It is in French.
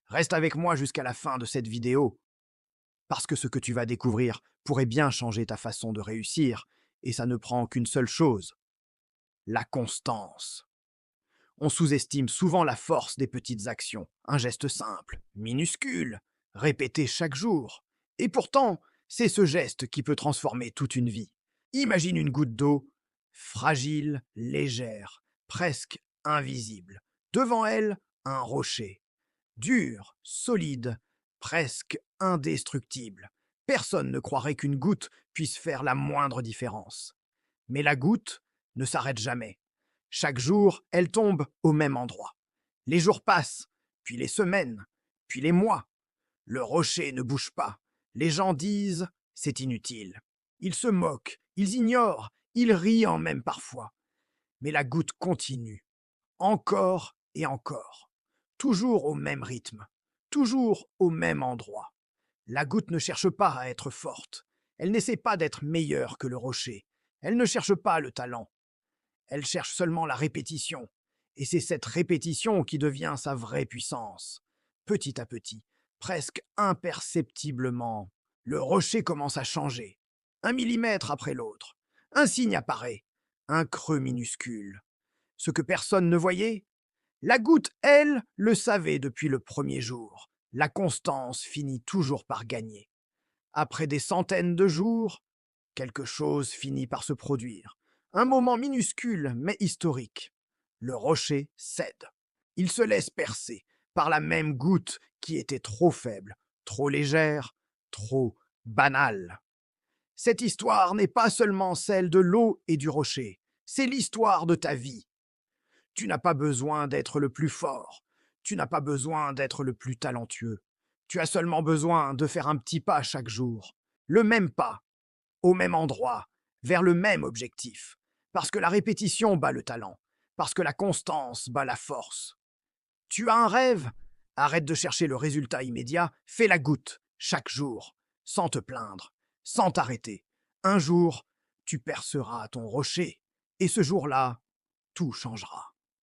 Reste avec moi jusqu'à la fin de cette vidéo, parce que ce que tu vas découvrir pourrait bien changer ta façon de réussir, et ça ne prend qu'une seule chose, la constance. On sous-estime souvent la force des petites actions, un geste simple, minuscule, répété chaque jour. Et pourtant, c'est ce geste qui peut transformer toute une vie. Imagine une goutte d'eau, fragile, légère, presque invisible. Devant elle, un rocher, dur, solide, presque indestructible. Personne ne croirait qu'une goutte puisse faire la moindre différence. Mais la goutte ne s'arrête jamais. Chaque jour, elle tombe au même endroit. Les jours passent, puis les semaines, puis les mois. Le rocher ne bouge pas. Les gens disent c'est inutile. Ils se moquent, ils ignorent, ils rient en même parfois. Mais la goutte continue, encore et encore, toujours au même rythme, toujours au même endroit. La goutte ne cherche pas à être forte. Elle n'essaie pas d'être meilleure que le rocher. Elle ne cherche pas le talent. Elle cherche seulement la répétition. Et c'est cette répétition qui devient sa vraie puissance. Petit à petit, presque imperceptiblement, le rocher commence à changer. 1 millimètre après l'autre. Un signe apparaît. Un creux minuscule. Ce que personne ne voyait, la goutte, elle, le savait depuis le premier jour. La constance finit toujours par gagner. Après des centaines de jours, quelque chose finit par se produire. Un moment minuscule mais historique. Le rocher cède. Il se laisse percer par la même goutte qui était trop faible, trop légère, trop banale. Cette histoire n'est pas seulement celle de l'eau et du rocher, c'est l'histoire de ta vie. Tu n'as pas besoin d'être le plus fort, tu n'as pas besoin d'être le plus talentueux. Tu as seulement besoin de faire un petit pas chaque jour, le même pas, au même endroit, vers le même objectif. Parce que la répétition bat le talent, parce que la constance bat la force. Tu as un rêve? Arrête de chercher le résultat immédiat, fais la goutte, chaque jour, sans te plaindre, sans t'arrêter. Un jour, tu perceras ton rocher, et ce jour-là, tout changera.